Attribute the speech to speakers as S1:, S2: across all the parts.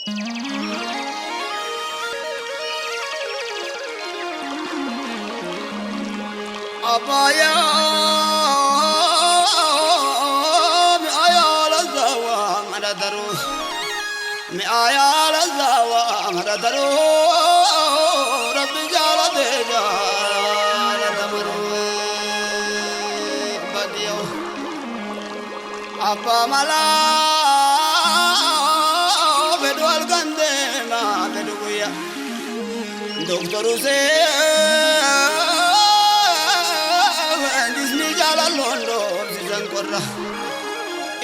S1: Abaya mi ayal zawa maradaru mi ayal zawa maradaru Rabbi jala deja radamaru badiyo apa mala bedwal gande ma beduya doktoru se londo zangkorra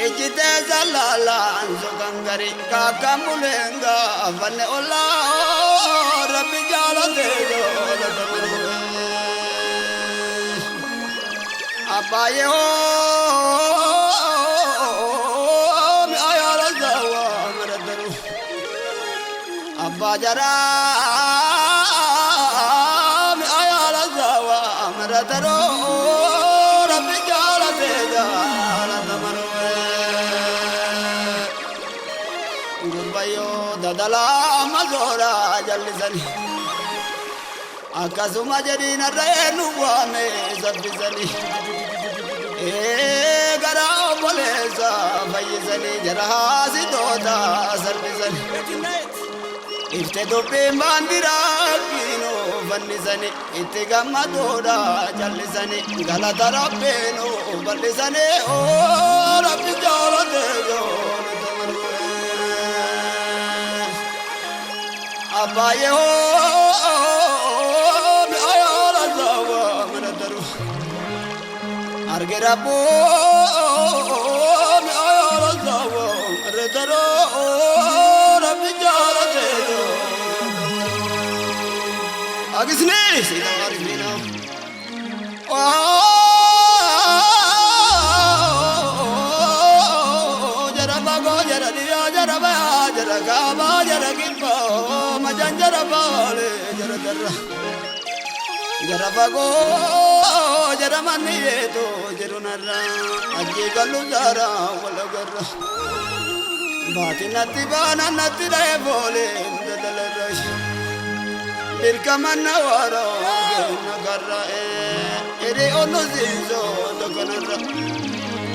S1: ejite zalala zogangari kakamulenga vanne ola rabbi jala dejo apaye ho mi ayala zawa maradaru abba jara mi ayala zawa maradaru dadala mazora jallisani akasuma jedina reenu wame zabbisani gara bolesa fayyisani jarahasi dota sarbisani ifte dubbi mandira kino fannisani itti gammadoodha jallisani galata rabbeenu ballisani o rabbi jaalateeyo abaye ho mi ayala zawa maradaru argera po mi ayala zawa maradaru rabbi jala dejo agisne sida argina Gaba jara gimbo majanjara bale jara darra jara bago jara maniyeto jarunarra ajje kallu jara wala garra baati natti bana natti re bole dadalrash dirkamanna waro nagarra ere onu zizo dokanarra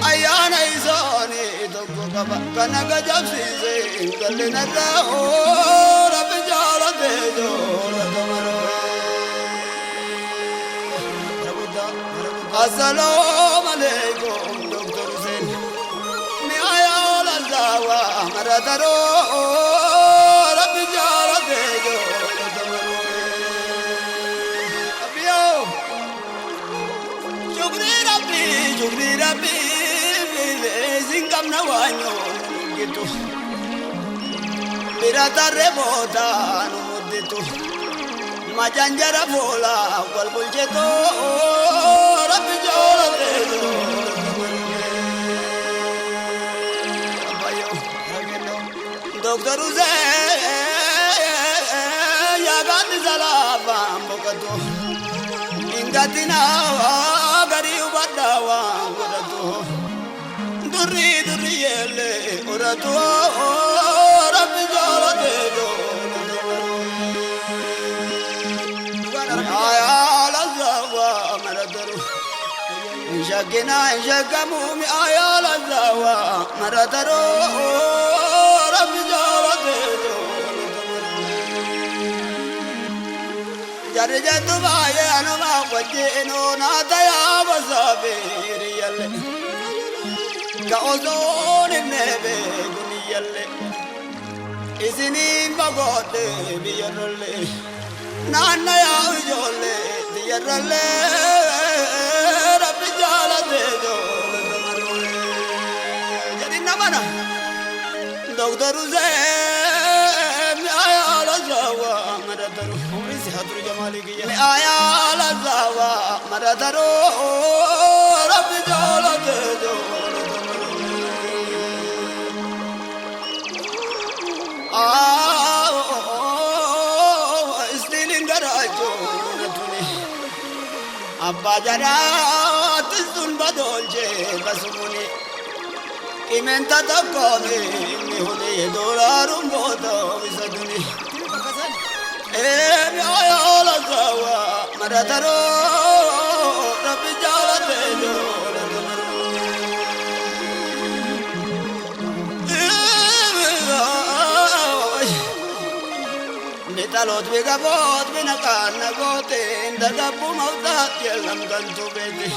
S1: ayana isani doggo kaba kanaga japsise gallenarra o rabbi jala dejo radamaro assalamu alaikum doctor Hussein mi ayala zawa maradaro rabbi jala dejo radamaro abiyo shukri rabbi zingam na wanyo gitu birata rebota no muditu majanjara bola wal buljeto rabbi jala dejo abayo ageno doctor Hussein ya gandi zalaba mbokato ingatina gari ubadawa ngodato duri yele orato rabbi jala dejo ayala zawa maradaru shagina shagamu mi ayala zawa maradaru rabbi jala dejo jare jatu baye anama wajeno na daya wasabiri yele ka ozon nebe guniyalle isinin bagode biyalle nana ya ujolle diyalle rabbi jala dejo jadi namana doctor Hussein ayala zawa maradaru umri hadru jamali ki ayala zawa maradaru rabbi jala dejo istilin garajo natuni abba jara tizun badolje basumuni imenta tokkooni mi hudee doolaaruun bootoo isa duni mi ayoola sawa marataroo rabbi jaalatee joola Talot biga bot bina kana gote inda gabu mautat yelam gantu beti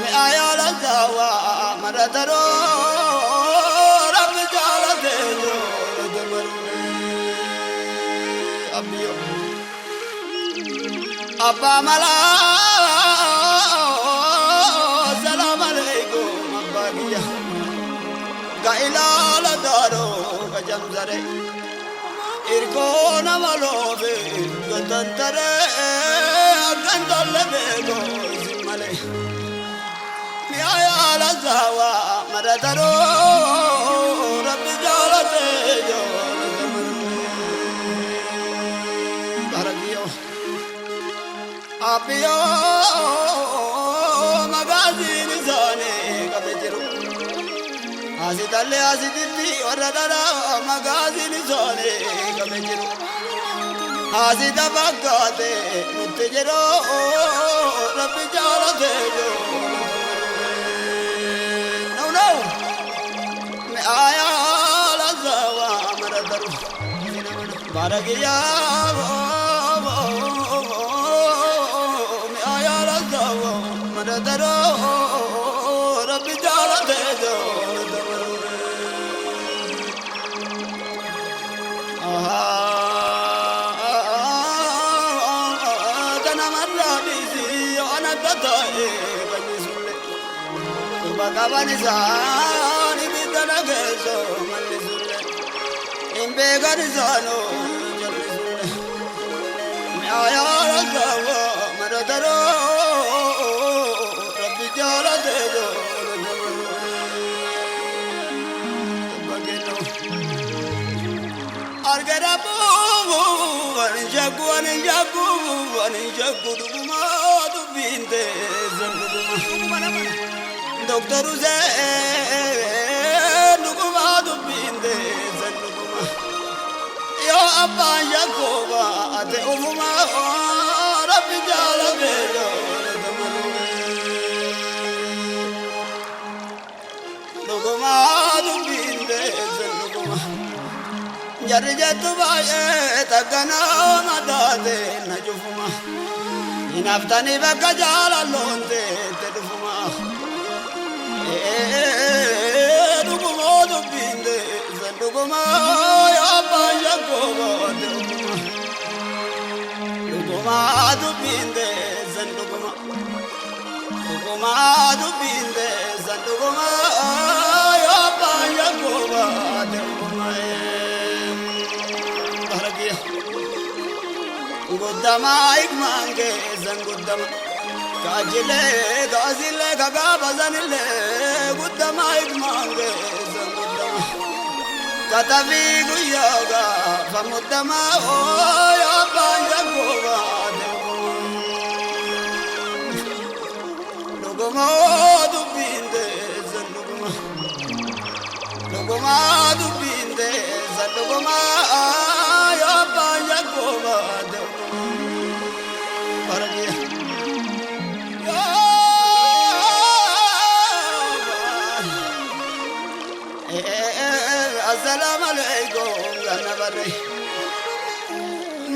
S1: me ayala zawa maradaro rab jala dejo damaru abiyo abba mala salam alaikum abba giya gaila la daro gajamzare Irkona malove gantare gandalle bego simale mi ayala zawa maradaro rabbi jalate jo baragiyo apiyo magazini zane kabejiru Asitalle asititti warradara magazini zone kabejiru asita bakkate nutti jiro rabbi jaalate jo no me ayala zawa maradaru baragiya me ayala zawa maradaru rabbi jaalate jo Bakabani zani bitana gezo malisule imbe garizano jalisule me ayala zawa maradaro rabbi jala dejo bageno argarabu anjagu duma tu binte zanduma Doctor Uze nuguma tu binte zanduma yo abba yakoba ate umuma rabbi jala bejo nuguma tu binte zanduma Jari jatu baye tagana madade najufuma inaftani baka jala lonte tedufuma duguma dubinde zanduguma ya baya goba duguma dubinde zanduguma duguma dubinde zanduguma ya baya goba duguma Guddama ikmange zanguddama kajile gazile kagabazanile guddama ikmange zanguddama katavi guyaga famuddama oya banja goba duguma dubinde zanduguma duguma dubinde zanduguma ya banja goba Assalamu alaikum ganabare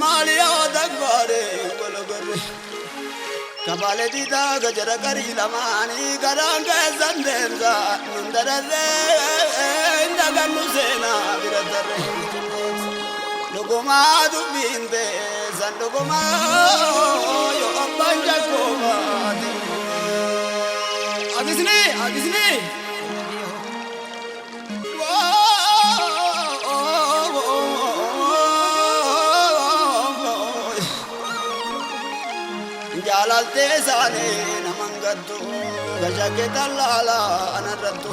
S1: maliya dagbare gologore kabale dida gajara kari lamani garanga zandenza nundarare indaganu sena biradare luguma dubinde zanduguma yo abanja koma agisni Jalalte sane namangattu gajake talala anarrattu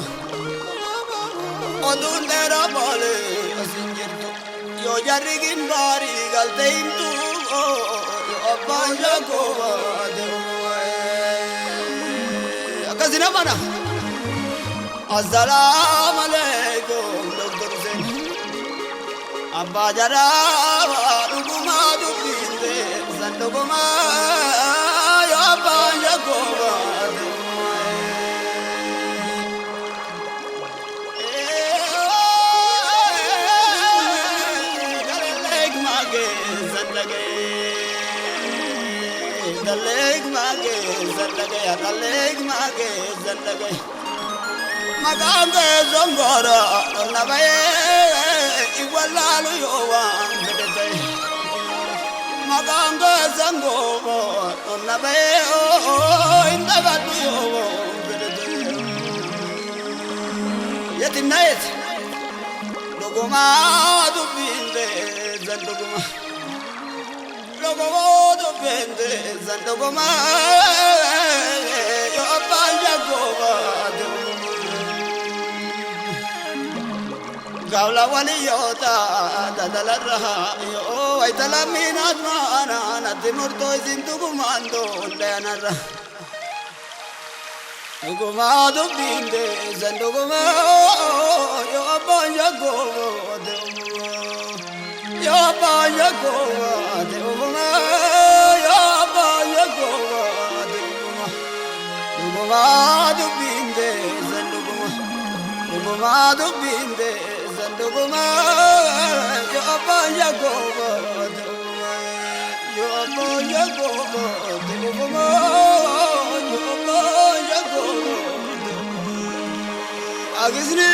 S1: odun dera bole asinjirtu yo jarri gimbari galte intu yo abanja goba akazina mana Assalamu alaikum Dr. Hussein Abba Jara Duguma Dubinde Sanduguma Ya Abba Yagoba Daleg mage zandage Magange zongora nabaye igwalalu yowan bedete Magange zangogo nabaye indagatu yowan bedete Yetinayet Logoma dubinde zanduguma Logo pende zandogoma yo abaya goba gawla wali yota dadala raha yo aitala minat mana natimurto zindugumando ndanara Logoma do pende zandogoma yo abaya goba Ya ba ya go de uma ya ba ya go de uma do binde zanduguma do binde zanduguma ya ba ya go de uma ya ba ya go de uma ya ba ya go de agisni